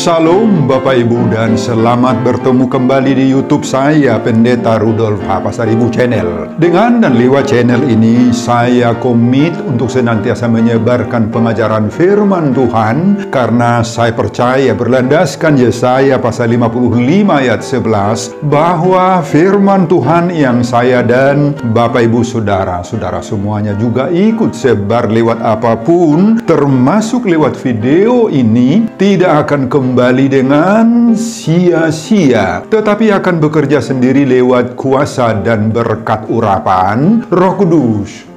Shalom Bapak Ibu dan selamat bertemu kembali di YouTube saya, Pendeta Rudolf H. Pasaribu Channel. Dengan dan lewat channel ini saya komit untuk senantiasa menyebarkan pengajaran firman Tuhan, karena saya percaya berlandaskan Yesaya pasal 55 ayat 11 bahwa firman Tuhan yang saya dan Bapak Ibu saudara semuanya juga ikut sebar lewat apapun, termasuk lewat video ini, tidak akan kembali dengan sia-sia, tetapi akan bekerja sendiri lewat kuasa dan berkat urapan Roh Kudus.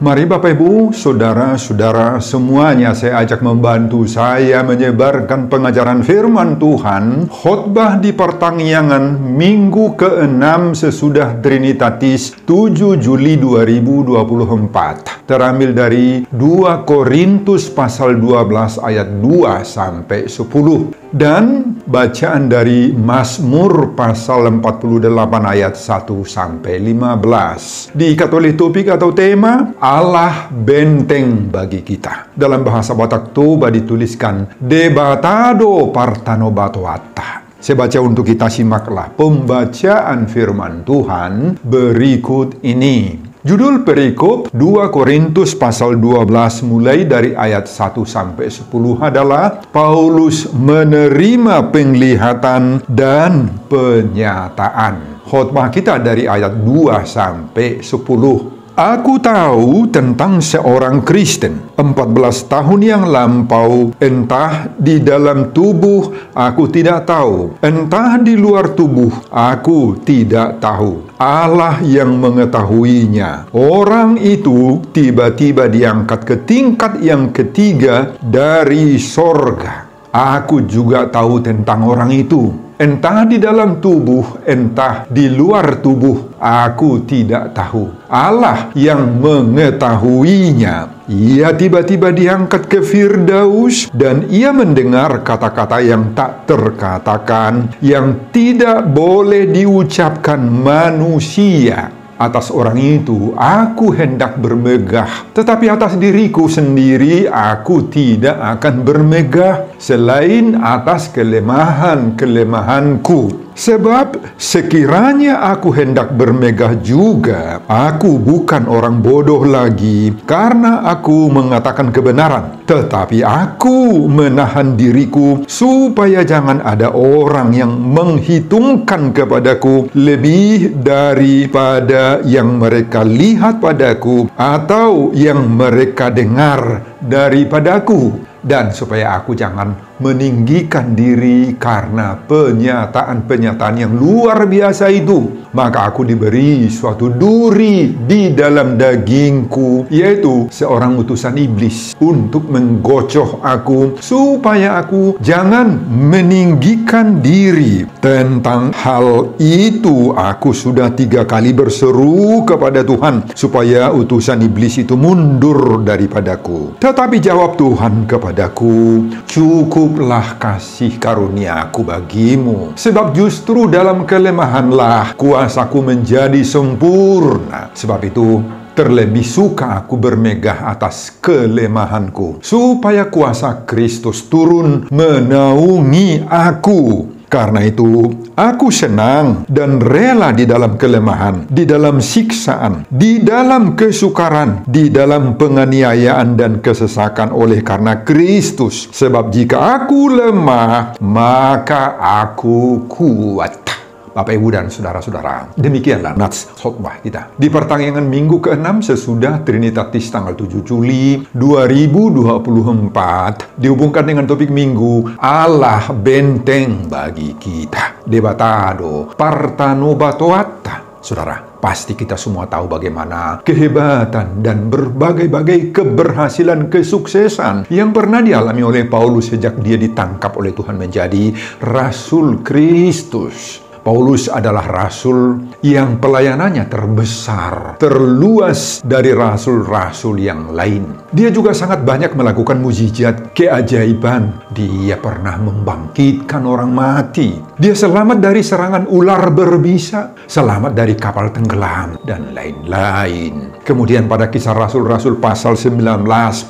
Mari Bapak Ibu, saudara-saudara semuanya, saya ajak membantu saya menyebarkan pengajaran firman Tuhan, khotbah di pertanggiangan minggu ke-6 sesudah Trinitatis 7 Juli 2024. Terambil dari 2 Korintus pasal 12 ayat 2 sampai 10. Dan bacaan dari Mazmur pasal 48 ayat 1 sampai 15. Diikat oleh topik atau tema Allah benteng bagi kita. Dalam bahasa Batak Toba dituliskan Debatado Partanobatoata. Saya baca untuk kita, simaklah pembacaan firman Tuhan berikut ini. Judul perikop 2 Korintus pasal 12 mulai dari ayat 1 sampai 10 adalah Paulus menerima penglihatan dan penyataan. Khotbah kita dari ayat 2 sampai 10. Aku tahu tentang seorang Kristen 14 tahun yang lampau, entah di dalam tubuh aku tidak tahu, entah di luar tubuh aku tidak tahu. Allah yang mengetahuinya. Orang itu tiba-tiba diangkat ke tingkat yang ketiga dari sorga. Aku juga tahu tentang orang itu. Entah di dalam tubuh, entah di luar tubuh, aku tidak tahu. Allah yang mengetahuinya. Ia tiba-tiba diangkat ke Firdaus, dan ia mendengar kata-kata yang tak terkatakan, yang tidak boleh diucapkan manusia. Atas orang itu aku hendak bermegah, tetapi atas diriku sendiri aku tidak akan bermegah, selain atas kelemahan-kelemahanku. Sebab sekiranya aku hendak bermegah juga, aku bukan orang bodoh lagi, karena aku mengatakan kebenaran. Tetapi aku menahan diriku, supaya jangan ada orang yang menghitungkan kepadaku lebih daripada yang mereka lihat padaku, atau yang mereka dengar daripadaku. Dan supaya aku jangan meninggikan diri karena penyataan-penyataan yang luar biasa itu, maka aku diberi suatu duri di dalam dagingku, yaitu seorang utusan iblis, untuk menggocoh aku, supaya aku jangan meninggikan diri. Tentang hal itu aku sudah 3 kali berseru kepada Tuhan, supaya utusan iblis itu mundur daripadaku. Tetapi jawab Tuhan kepadaku, cukuplah kasih karuniaku bagimu, sebab justru dalam kelemahanlah kuasaku menjadi sempurna. Sebab itu terlebih suka aku bermegah atas kelemahanku, supaya kuasa Kristus turun menaungi aku. Karena itu, aku senang dan rela di dalam kelemahan, di dalam siksaan, di dalam kesukaran, di dalam penganiayaan dan kesesakan oleh karena Kristus. Sebab jika aku lemah, maka aku kuat. Bapak, Ibu, dan saudara-saudara, demikianlah nats khotbah kita di pertanggiangan minggu ke-6 sesudah Trinitatis tanggal 7 Juli 2024, dihubungkan dengan topik minggu Allah benteng bagi kita. Debatado Partanobatoata. Saudara, pasti kita semua tahu bagaimana kehebatan dan berbagai-bagai keberhasilan, kesuksesan yang pernah dialami oleh Paulus sejak dia ditangkap oleh Tuhan menjadi Rasul Kristus. Paulus adalah rasul yang pelayanannya terbesar, terluas dari rasul-rasul yang lain. Dia juga sangat banyak melakukan mukjizat, keajaiban. Dia pernah membangkitkan orang mati. Dia selamat dari serangan ular berbisa, selamat dari kapal tenggelam, dan lain-lain. Kemudian pada Kisah Rasul-Rasul pasal 19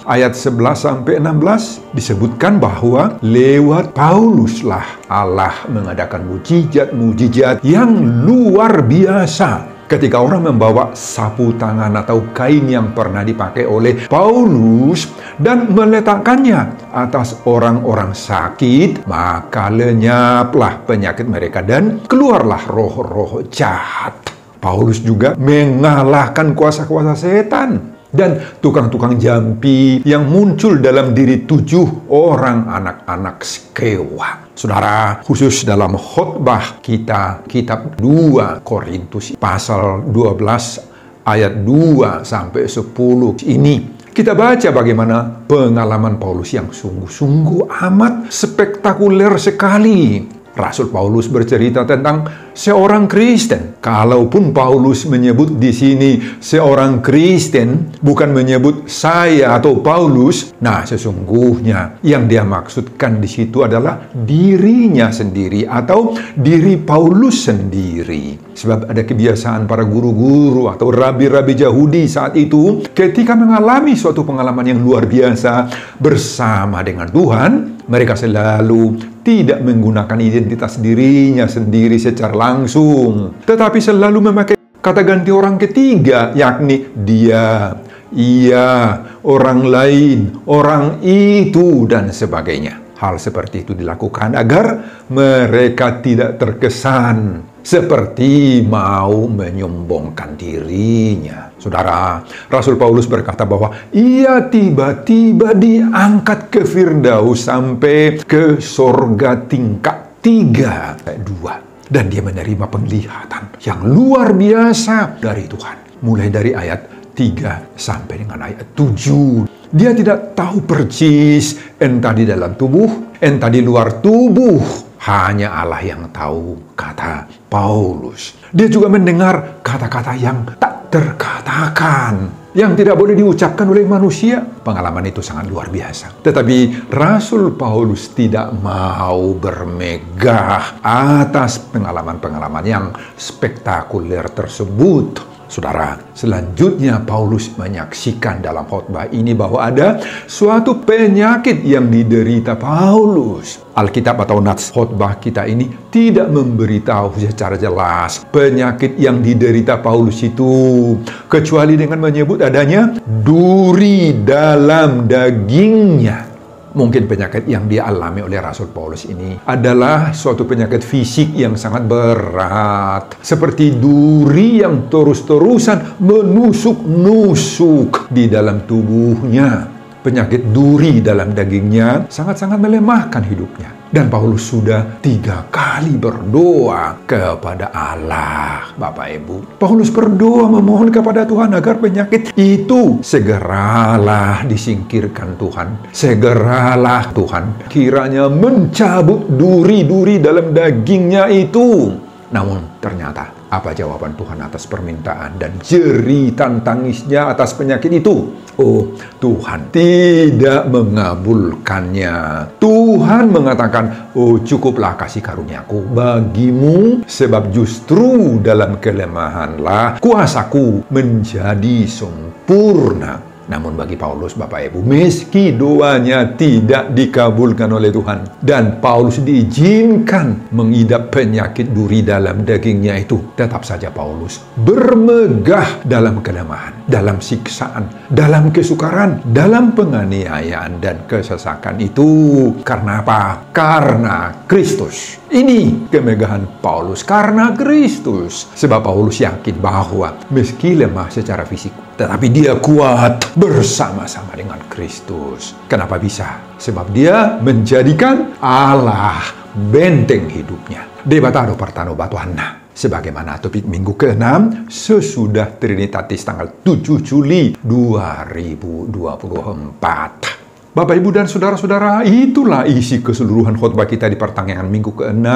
ayat 11-16 disebutkan bahwa lewat Pauluslah Allah mengadakan mujizat-mujizat yang luar biasa. Ketika orang membawa sapu tangan atau kain yang pernah dipakai oleh Paulus dan meletakkannya atas orang-orang sakit, maka lenyaplah penyakit mereka dan keluarlah roh-roh jahat. Paulus juga mengalahkan kuasa-kuasa setan dan tukang-tukang jampi yang muncul dalam diri 7 orang anak-anak Skewa. Saudara, khusus dalam khotbah kita, kitab 2 Korintus pasal 12 ayat 2-10 ini, kita baca bagaimana pengalaman Paulus yang sungguh-sungguh amat spektakuler sekali. Rasul Paulus bercerita tentang seorang Kristen. Kalaupun Paulus menyebut di sini seorang Kristen, bukan menyebut saya atau Paulus, nah sesungguhnya yang dia maksudkan di situ adalah dirinya sendiri atau diri Paulus sendiri. Sebab ada kebiasaan para guru-guru atau rabi-rabi Yahudi saat itu, ketika mengalami suatu pengalaman yang luar biasa bersama dengan Tuhan, mereka selalu tidak menggunakan identitas dirinya sendiri secara langsung, tetapi selalu memakai kata ganti orang ketiga, yakni dia, ia, orang lain, orang itu, dan sebagainya. Hal seperti itu dilakukan agar mereka tidak terkesan seperti mau menyombongkan dirinya. Saudara, Rasul Paulus berkata bahwa ia tiba-tiba diangkat ke Firdaus sampai ke sorga tingkat 3, ayat 2. Dan dia menerima penglihatan yang luar biasa dari Tuhan. Mulai dari ayat 3 sampai dengan ayat 7. Dia tidak tahu persis entah di dalam tubuh, entah di luar tubuh. Hanya Allah yang tahu, kata Paulus. Dia juga mendengar kata-kata yang tak terkatakan, yang tidak boleh diucapkan oleh manusia. Pengalaman itu sangat luar biasa. Tetapi Rasul Paulus tidak mau bermegah atas pengalaman-pengalaman yang spektakuler tersebut. Saudara, selanjutnya Paulus menyaksikan dalam khotbah ini bahwa ada suatu penyakit yang diderita Paulus. Alkitab atau nats khotbah kita ini tidak memberitahu secara jelas penyakit yang diderita Paulus itu, kecuali dengan menyebut adanya duri dalam dagingnya. Mungkin penyakit yang dialami oleh Rasul Paulus ini adalah suatu penyakit fisik yang sangat berat, seperti duri yang terus-terusan menusuk-nusuk di dalam tubuhnya. Penyakit duri dalam dagingnya sangat-sangat melemahkan hidupnya. Dan Paulus sudah 3 kali berdoa kepada Allah, Bapak Ibu. Paulus berdoa memohon kepada Tuhan agar penyakit itu segeralah disingkirkan Tuhan. Segeralah Tuhan kiranya mencabut duri-duri dalam dagingnya itu. Namun ternyata apa jawaban Tuhan atas permintaan dan jeritan tangisnya atas penyakit itu? Oh, Tuhan tidak mengabulkannya. Tuhan mengatakan, oh cukuplah kasih karuniaku bagimu, sebab justru dalam kelemahanlah kuasaku menjadi sempurna. Namun bagi Paulus, Bapak Ibu, meski doanya tidak dikabulkan oleh Tuhan, dan Paulus diizinkan mengidap penyakit duri dalam dagingnya itu, tetap saja Paulus bermegah dalam kelemahan, dalam siksaan, dalam kesukaran, dalam penganiayaan dan kesesakan itu. Karena apa? Karena Kristus. Ini kemegahan Paulus karena Kristus. Sebab Paulus yakin bahwa meski lemah secara fisik, tetapi dia kuat bersama-sama dengan Kristus. Kenapa bisa? Sebab dia menjadikan Allah benteng hidupnya. Debatado Partano Batuana. Sebagaimana topik minggu ke-6 sesudah Trinitatis tanggal 7 Juli 2024. Bapak, Ibu, dan Saudara-saudara, itulah isi keseluruhan khotbah kita di pertengahan minggu ke-6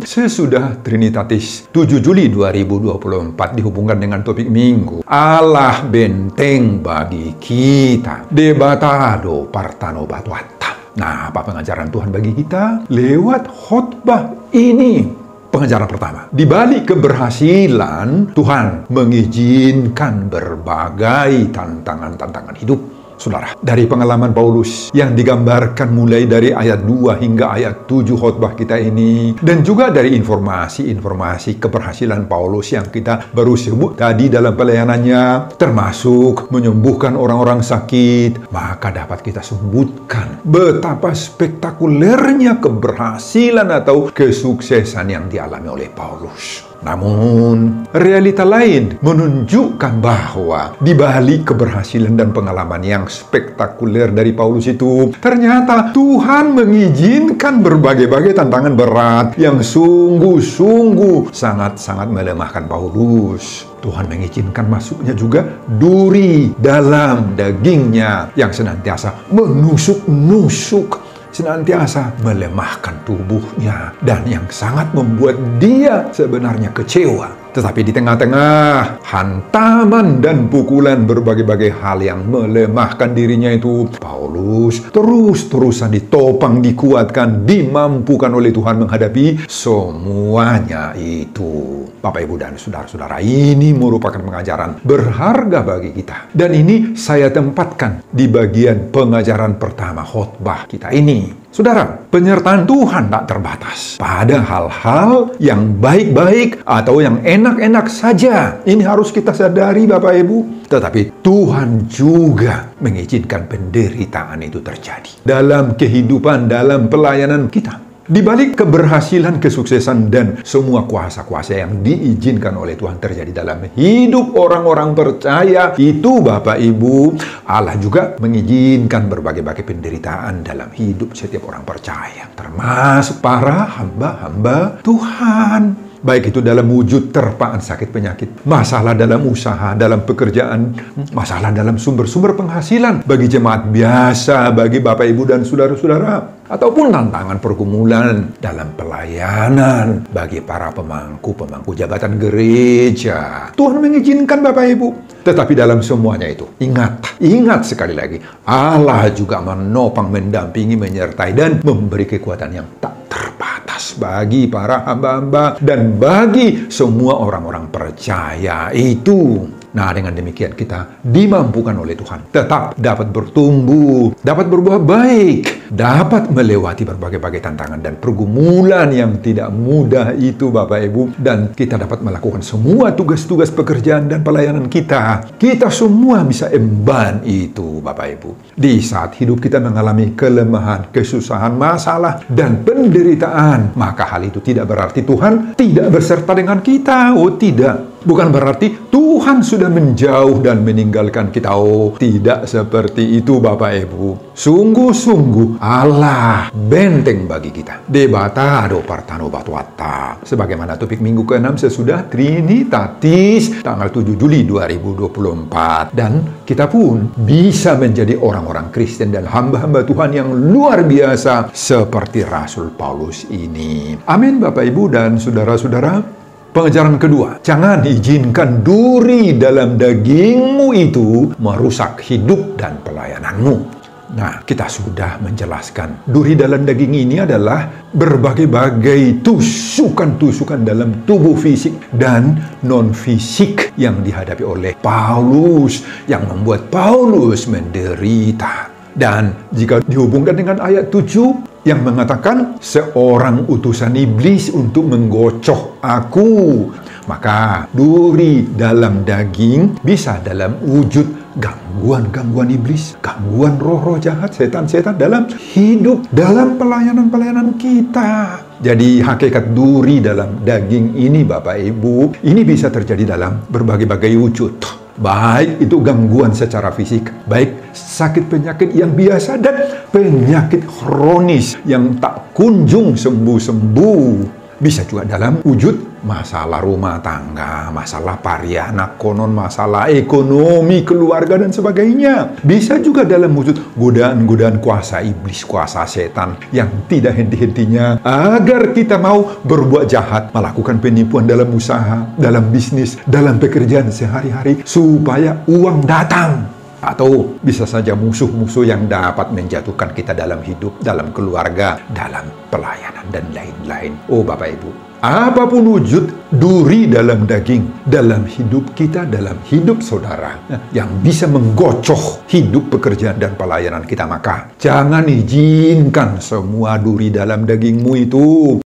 sesudah Trinitatis 7 Juli 2024 dihubungkan dengan topik minggu Allah benteng bagi kita. Debatado Partano Batuata. Nah, apa pengajaran Tuhan bagi kita? Lewat khotbah Ini pengajaran pertama. Di balik keberhasilan, Tuhan mengizinkan berbagai tantangan-tantangan hidup. Saudara, dari pengalaman Paulus yang digambarkan mulai dari ayat 2 hingga ayat 7 khotbah kita ini, dan juga dari informasi-informasi keberhasilan Paulus yang kita baru sebut tadi dalam pelayanannya, termasuk menyembuhkan orang-orang sakit, maka dapat kita sebutkan betapa spektakulernya keberhasilan atau kesuksesan yang dialami oleh Paulus. Namun, realita lain menunjukkan bahwa di balik keberhasilan dan pengalaman yang spektakuler dari Paulus itu, ternyata Tuhan mengizinkan berbagai-bagai tantangan berat yang sungguh-sungguh sangat-sangat melemahkan Paulus. Tuhan mengizinkan masuknya juga duri dalam dagingnya yang senantiasa menusuk-nusuk, senantiasa melemahkan tubuhnya, dan yang sangat membuat dia sebenarnya kecewa. Tetapi di tengah-tengah hantaman dan pukulan berbagai-bagai hal yang melemahkan dirinya itu, Paulus terus-terusan ditopang, dikuatkan, dimampukan oleh Tuhan menghadapi semuanya itu. Bapak, Ibu, dan saudara-saudara, ini merupakan pengajaran berharga bagi kita. Dan ini saya tempatkan di bagian pengajaran pertama khotbah kita ini. Saudara, penyertaan Tuhan tak terbatas pada hal-hal yang baik-baik atau yang enak-enak saja. Ini harus kita sadari, Bapak Ibu. Tetapi Tuhan juga mengizinkan penderitaan itu terjadi dalam kehidupan, dalam pelayanan kita. Di balik keberhasilan, kesuksesan, dan semua kuasa-kuasa yang diizinkan oleh Tuhan terjadi dalam hidup orang-orang percaya itu, Bapak Ibu, Allah juga mengizinkan berbagai-bagai penderitaan dalam hidup setiap orang percaya, termasuk para hamba-hamba Tuhan. Baik itu dalam wujud terpaan sakit penyakit, masalah dalam usaha, dalam pekerjaan, masalah dalam sumber-sumber penghasilan bagi jemaat biasa, bagi Bapak Ibu dan saudara-saudara, ataupun tantangan pergumulan dalam pelayanan bagi para pemangku jabatan gereja. Tuhan mengizinkan, Bapak Ibu. Tetapi dalam semuanya itu, ingat sekali lagi, Allah juga menopang, mendampingi, menyertai, dan memberi kekuatan yang tak terbatas bagi para hamba-hamba dan bagi semua orang-orang percaya itu. Nah, dengan demikian kita dimampukan oleh Tuhan tetap dapat bertumbuh, dapat berbuat baik, dapat melewati berbagai-bagai tantangan dan pergumulan yang tidak mudah itu, Bapak Ibu, dan kita dapat melakukan semua tugas-tugas pekerjaan dan pelayanan kita. Kita semua bisa emban itu, Bapak Ibu. Di saat hidup kita mengalami kelemahan, kesusahan, masalah, dan penderitaan, maka hal itu tidak berarti Tuhan tidak berserta dengan kita. Oh, tidak. Bukan berarti Tuhan sudah menjauh dan meninggalkan kita. Oh, tidak seperti itu, Bapak Ibu. Sungguh-sungguh Allah benteng bagi kita. Debata do partano batuata. Sebagaimana topik minggu ke-6 sesudah Trinitatis tanggal 7 Juli 2024. Dan kita pun bisa menjadi orang-orang Kristen dan hamba-hamba Tuhan yang luar biasa seperti Rasul Paulus ini. Amin, Bapak Ibu dan saudara-saudara. Pengajaran kedua, jangan izinkan duri dalam dagingmu itu merusak hidup dan pelayananmu. Nah, kita sudah menjelaskan, duri dalam daging ini adalah berbagai-bagai tusukan-tusukan dalam tubuh fisik dan non-fisik yang dihadapi oleh Paulus, yang membuat Paulus menderita. Dan jika dihubungkan dengan ayat 7, yang mengatakan seorang utusan iblis untuk menggocok aku, maka duri dalam daging bisa dalam wujud gangguan-gangguan iblis, gangguan roh-roh jahat, setan-setan dalam hidup, dalam pelayanan-pelayanan kita. Jadi hakikat duri dalam daging ini, Bapak Ibu, ini bisa terjadi dalam berbagai-bagai wujud. Baik itu gangguan secara fisik, baik sakit penyakit yang biasa dan penyakit kronis yang tak kunjung sembuh-sembuh. Bisa juga dalam wujud masalah rumah tangga, masalah parianak konon, masalah ekonomi, keluarga, dan sebagainya. Bisa juga dalam wujud godaan-godaan kuasa iblis, kuasa setan yang tidak henti-hentinya agar kita mau berbuat jahat, melakukan penipuan dalam usaha, dalam bisnis, dalam pekerjaan sehari-hari supaya uang datang. Atau bisa saja musuh-musuh yang dapat menjatuhkan kita dalam hidup, dalam keluarga, dalam pelayanan, dan lain-lain. Oh Bapak Ibu, apapun wujud duri dalam daging, dalam hidup kita, dalam hidup saudara, yang bisa menggocoh hidup, pekerjaan, dan pelayanan kita, maka jangan izinkan semua duri dalam dagingmu itu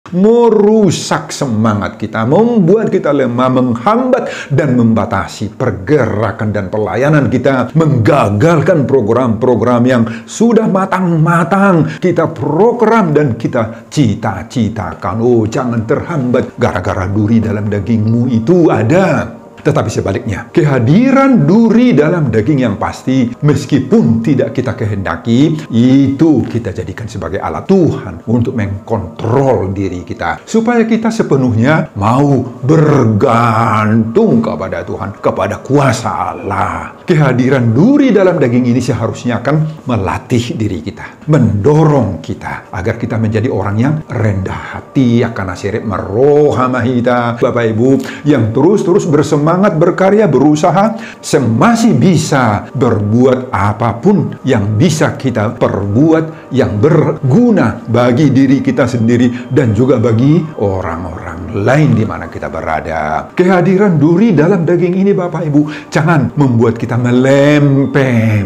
merusak semangat kita, membuat kita lemah, menghambat dan membatasi pergerakan dan pelayanan kita, menggagalkan program-program yang sudah matang-matang kita program dan kita cita-citakan. Oh, jangan terhambat gara-gara duri dalam dagingmu itu ada. Tetapi sebaliknya, kehadiran duri dalam daging yang pasti, meskipun tidak kita kehendaki, itu kita jadikan sebagai alat Tuhan untuk mengkontrol diri kita, supaya kita sepenuhnya mau bergantung kepada Tuhan, kepada kuasa Allah. Kehadiran duri dalam daging ini seharusnya akan melatih diri kita, mendorong kita, agar kita menjadi orang yang rendah hati, akan asirit merohamahita, Bapak Ibu, yang terus-terus bersemangat, berkarya, berusaha, semasih bisa berbuat apapun yang bisa kita perbuat yang berguna bagi diri kita sendiri dan juga bagi orang-orang lain di mana kita berada. Kehadiran duri dalam daging ini, Bapak Ibu, jangan membuat kita melempem,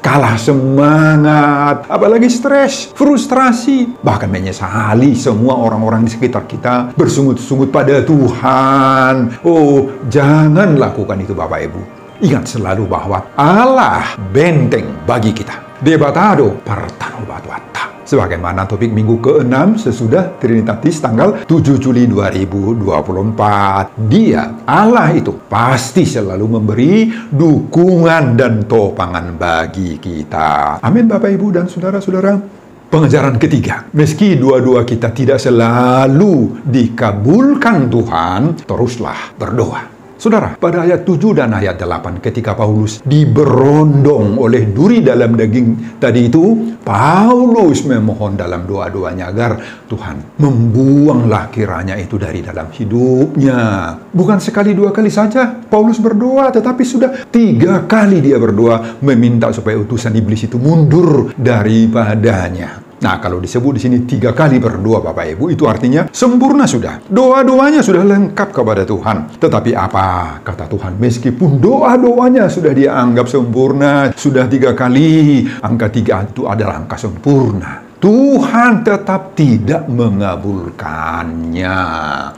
kalah semangat, apalagi stres, frustrasi, bahkan menyesali semua orang-orang di sekitar kita, bersungut-sungut pada Tuhan. Oh, jangan lakukan itu, Bapak Ibu. Ingat selalu bahwa Allah benteng bagi kita. Debatado Partanobatuata. Sebagaimana topik minggu ke-6 sesudah Trinitatis tanggal 7 Juli 2024. Dia, Allah itu, pasti selalu memberi dukungan dan topangan bagi kita. Amin Bapak Ibu dan saudara-saudara. Pengajaran ketiga, meski dua-dua kita tidak selalu dikabulkan Tuhan, teruslah berdoa. Saudara, pada ayat 7 dan ayat 8 ketika Paulus diberondong oleh duri dalam daging tadi itu, Paulus memohon dalam doa-doanya agar Tuhan membuanglah kiranya itu dari dalam hidupnya. Bukan sekali dua kali saja Paulus berdoa, tetapi sudah 3 kali dia berdoa meminta supaya utusan iblis itu mundur daripadanya. Nah, kalau disebut di sini 3 kali berdoa, Bapak Ibu, itu artinya sempurna sudah. Doa-doanya sudah lengkap kepada Tuhan. Tetapi apa kata Tuhan? Meskipun doa-doanya sudah dianggap sempurna, sudah 3 kali, angka 3 itu adalah angka sempurna, Tuhan tetap tidak mengabulkannya.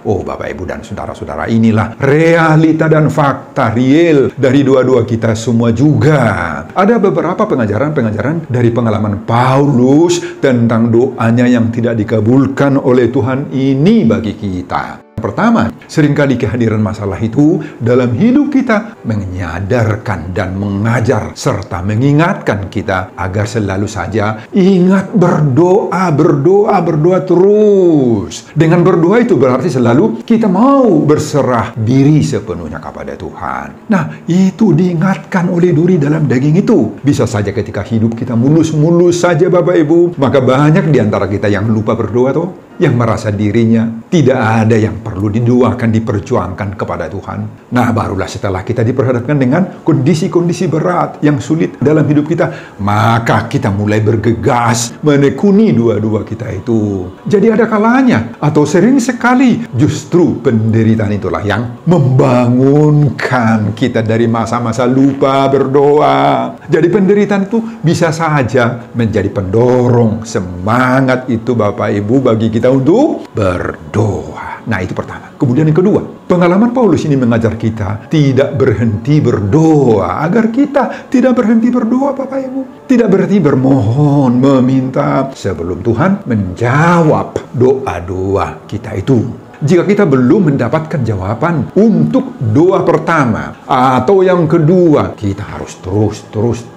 Oh Bapak Ibu dan saudara-saudara, inilah realita dan fakta real dari dua-dua kita semua juga. Ada beberapa pengajaran-pengajaran dari pengalaman Paulus tentang doanya yang tidak dikabulkan oleh Tuhan ini bagi kita. Pertama, seringkali kehadiran masalah itu dalam hidup kita menyadarkan dan mengajar serta mengingatkan kita agar selalu saja ingat berdoa, berdoa, berdoa terus. Dengan berdoa itu berarti selalu kita mau berserah diri sepenuhnya kepada Tuhan. Nah, itu diingatkan oleh duri dalam daging itu. Bisa saja ketika hidup kita mulus-mulus saja Bapak Ibu, maka banyak di antara kita yang lupa berdoa tuh, yang merasa dirinya tidak ada yang perlu didoakan, diperjuangkan kepada Tuhan. Nah, barulah setelah kita diperhadapkan dengan kondisi-kondisi berat yang sulit dalam hidup kita, maka kita mulai bergegas menekuni dua-dua kita itu. Jadi ada kalanya, atau sering sekali, justru penderitaan itulah yang membangunkan kita dari masa-masa lupa berdoa. Jadi penderitaan itu bisa saja menjadi pendorong semangat itu Bapak Ibu bagi kita untuk berdoa. Nah, itu pertama. Kemudian yang kedua, pengalaman Paulus ini mengajar kita tidak berhenti berdoa, agar kita tidak berhenti berdoa Bapak Ibu. Tidak berhenti bermohon, meminta sebelum Tuhan menjawab doa-doa kita itu. Jika kita belum mendapatkan jawaban untuk doa pertama atau yang kedua, kita harus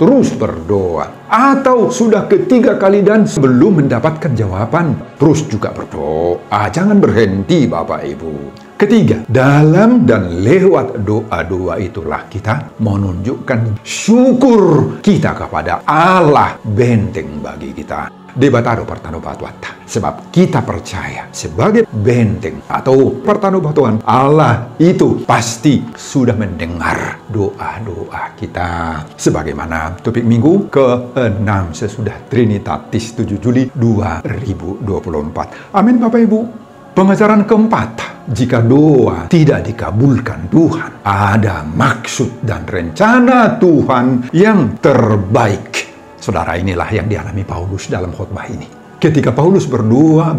terus berdoa. Atau sudah ketiga kali dan belum mendapatkan jawaban, terus juga berdoa. Jangan berhenti Bapak Ibu. Ketiga, dalam dan lewat doa-doa itulah kita menunjukkan syukur kita kepada Allah benteng bagi kita. Debataro pertanubatuata. Sebab kita percaya sebagai benteng atau pertanubatuan Allah itu pasti sudah mendengar doa-doa kita. Sebagaimana topik minggu ke-6 sesudah Trinitatis 7 Juli 2024. Amin Bapak Ibu. Pengajaran keempat, jika doa tidak dikabulkan Tuhan, ada maksud dan rencana Tuhan yang terbaik. Saudara, inilah yang dialami Paulus dalam khotbah ini. Ketika Paulus berdoa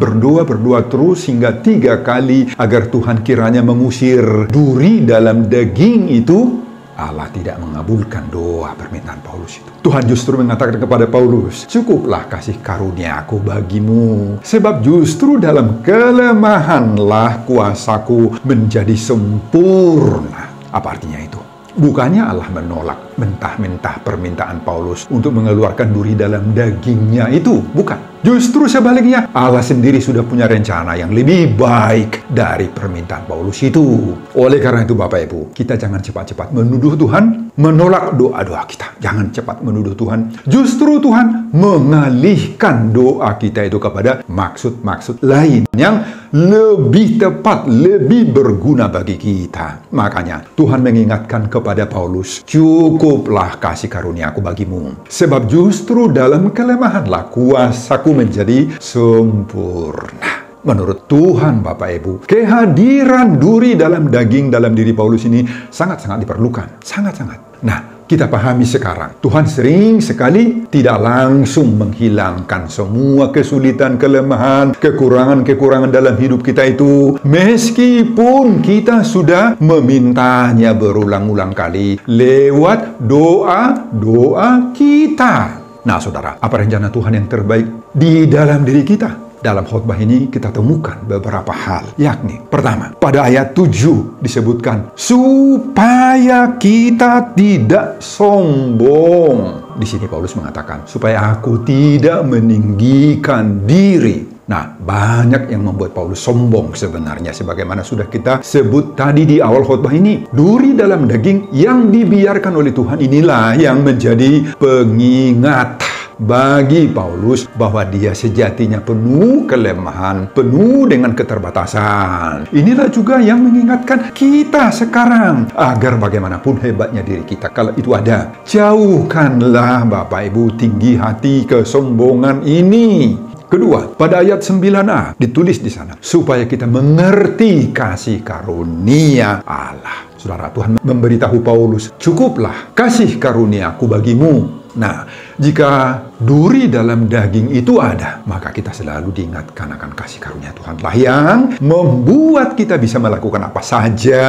terus hingga 3 kali agar Tuhan kiranya mengusir duri dalam daging itu, Allah tidak mengabulkan doa permintaan Paulus itu. Tuhan justru mengatakan kepada Paulus, cukuplah kasih karunia aku bagimu, sebab justru dalam kelemahanlah kuasaku menjadi sempurna. Apa artinya itu? Bukannya Allah menolak mentah-mentah permintaan Paulus untuk mengeluarkan duri dalam dagingnya itu. Bukan. Justru sebaliknya, Allah sendiri sudah punya rencana yang lebih baik dari permintaan Paulus itu. Oleh karena itu Bapak Ibu, kita jangan cepat-cepat menuduh Tuhan, menolak doa-doa kita. Jangan cepat menuduh Tuhan. Justru Tuhan mengalihkan doa kita itu kepada maksud-maksud lain yang lebih tepat, lebih berguna bagi kita. Makanya Tuhan mengingatkan kepada Paulus, cukuplah kasih karunia aku bagimu, sebab justru dalam kelemahanlah kuasaku menjadi sempurna. Menurut Tuhan Bapak Ibu, kehadiran duri dalam daging dalam diri Paulus ini sangat-sangat diperlukan. Sangat-sangat. Nah, kita pahami sekarang, Tuhan sering sekali tidak langsung menghilangkan semua kesulitan, kelemahan, kekurangan-kekurangan dalam hidup kita itu. Meskipun kita sudah memintanya berulang-ulang kali lewat doa-doa kita. Nah saudara, apa rencana Tuhan yang terbaik di dalam diri kita? Dalam khotbah ini kita temukan beberapa hal, yakni pertama, pada ayat 7 disebutkan supaya kita tidak sombong. Di sini Paulus mengatakan supaya aku tidak meninggikan diri. Nah, banyak yang membuat Paulus sombong sebenarnya, sebagaimana sudah kita sebut tadi di awal khotbah ini. Duri dalam daging yang dibiarkan oleh Tuhan inilah yang menjadi pengingat bagi Paulus bahwa dia sejatinya penuh kelemahan, penuh dengan keterbatasan. Inilah juga yang mengingatkan kita sekarang agar bagaimanapun hebatnya diri kita, kalau itu ada, jauhkanlah Bapak Ibu tinggi hati kesombongan ini. Kedua, pada ayat 9a ditulis di sana, supaya kita mengerti kasih karunia Allah. Saudara, Tuhan memberitahu Paulus, cukuplah kasih karuniaku bagimu. Nah, jika duri dalam daging itu ada, maka kita selalu diingatkan akan kasih karunia Tuhan lah yang membuat kita bisa melakukan apa saja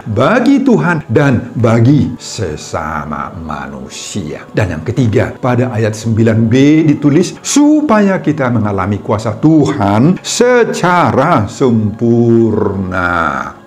bagi Tuhan dan bagi sesama manusia. Dan yang ketiga, pada ayat 9b ditulis, supaya kita mengalami kuasa Tuhan secara sempurna.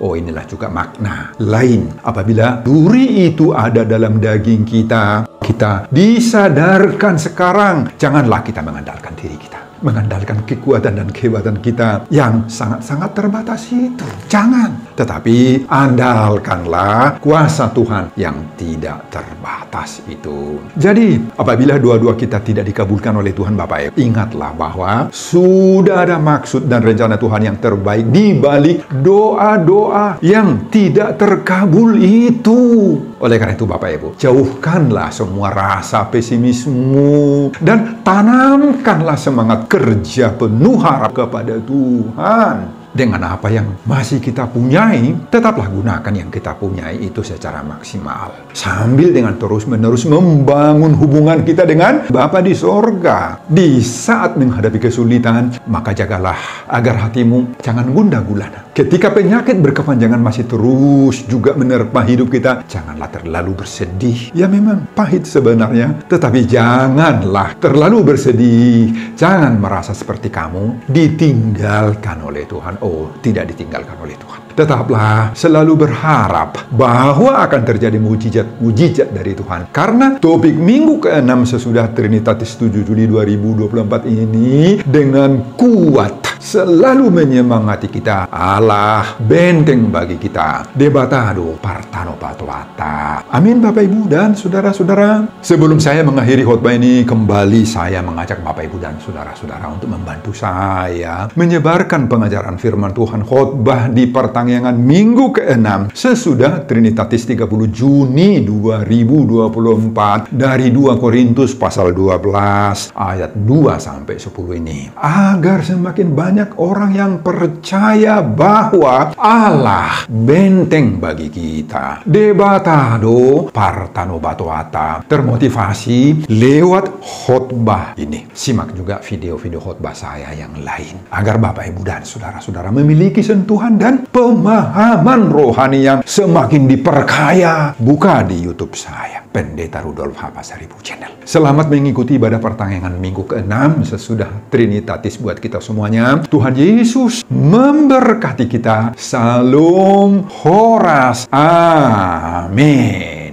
Oh, inilah juga makna lain. Apabila duri itu ada dalam daging kita, kita disadarkan sekarang, janganlah kita mengandalkan diri kita, mengandalkan kekuatan dan kehebatan kita yang sangat-sangat terbatas itu. Jangan. Tetapi andalkanlah kuasa Tuhan yang tidak terbatas itu. Jadi, apabila doa-doa kita tidak dikabulkan oleh Tuhan Bapak Ibu, ingatlah bahwa sudah ada maksud dan rencana Tuhan yang terbaik di balik doa-doa yang tidak terkabul itu. Oleh karena itu Bapak Ibu, jauhkanlah semua rasa pesimismu dan tanamkanlah semangat kerja penuh harap kepada Tuhan. Dengan apa yang masih kita punyai, tetaplah gunakan yang kita punyai itu secara maksimal. Sambil dengan terus-menerus membangun hubungan kita dengan Bapa di sorga. Di saat menghadapi kesulitan, maka jagalah agar hatimu jangan gundah gulana. Ketika penyakit berkepanjangan masih terus juga menerpa hidup kita, janganlah terlalu bersedih. Ya memang pahit sebenarnya, tetapi janganlah terlalu bersedih. Jangan merasa seperti kamu ditinggalkan oleh Tuhan. Oh, tidak ditinggalkan oleh Tuhan. Tetaplah selalu berharap bahwa akan terjadi mujizat dari Tuhan. Karena topik minggu ke-6 sesudah Trinitatis 7 Juli 2024 ini dengan kuat selalu menyemangati kita. Allah benteng bagi kita. Debatado partano patuata. Amin Bapak Ibu dan saudara-saudara. Sebelum saya mengakhiri khotbah ini, kembali saya mengajak Bapak Ibu dan saudara-saudara untuk membantu saya menyebarkan pengajaran firman Tuhan khotbah di pertanggungan minggu ke-6 sesudah Trinitatis 30 Juni 2024 dari 2 Korintus pasal 12 ayat 2 sampai 10 ini. Agar semakin banyak orang yang percaya bahwa Allah benteng bagi kita. Debatado partano batuata. Termotivasi lewat khotbah ini. Simak juga video-video khotbah saya yang lain. Agar Bapak Ibu dan saudara-saudara memiliki sentuhan dan pemahaman rohani yang semakin diperkaya. Buka di YouTube saya, Pendeta Rudolf Hapasaribu Channel. Selamat mengikuti ibadah pertanggungan minggu ke-6 sesudah Trinitatis buat kita semuanya. Tuhan Yesus memberkati kita. Salam Horas. Amin.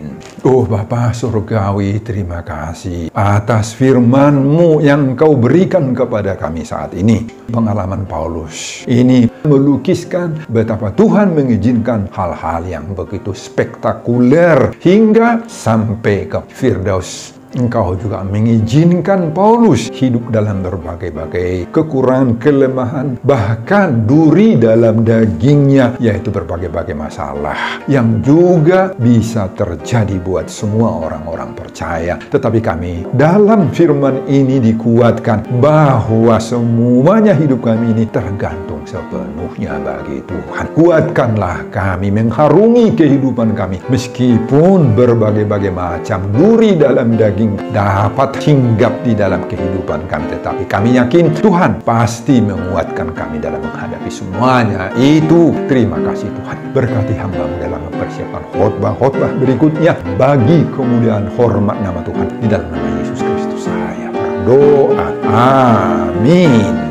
Oh Bapa Surgawi, terima kasih atas firman-Mu yang Kau berikan kepada kami saat ini. Pengalaman Paulus ini melukiskan betapa Tuhan mengizinkan hal-hal yang begitu spektakuler hingga sampai ke Firdaus. Engkau juga mengizinkan Paulus hidup dalam berbagai-bagai kekurangan, kelemahan, bahkan duri dalam dagingnya, yaitu berbagai-bagai masalah yang juga bisa terjadi buat semua orang-orang percaya. Tetapi kami dalam firman ini dikuatkan bahwa semuanya hidup kami ini tergantung sepenuhnya bagi Tuhan. Kuatkanlah kami mengharungi kehidupan kami meskipun berbagai-bagai macam duri dalam daging dapat hinggap di dalam kehidupan kami, tetapi kami yakin Tuhan pasti menguatkan kami dalam menghadapi semuanya itu. Terima kasih Tuhan. Berkati hamba-Mu dalam mempersiapkan khotbah-khotbah berikutnya bagi kemuliaan hormat nama Tuhan. Di dalam nama Yesus Kristus saya berdoa. Amin.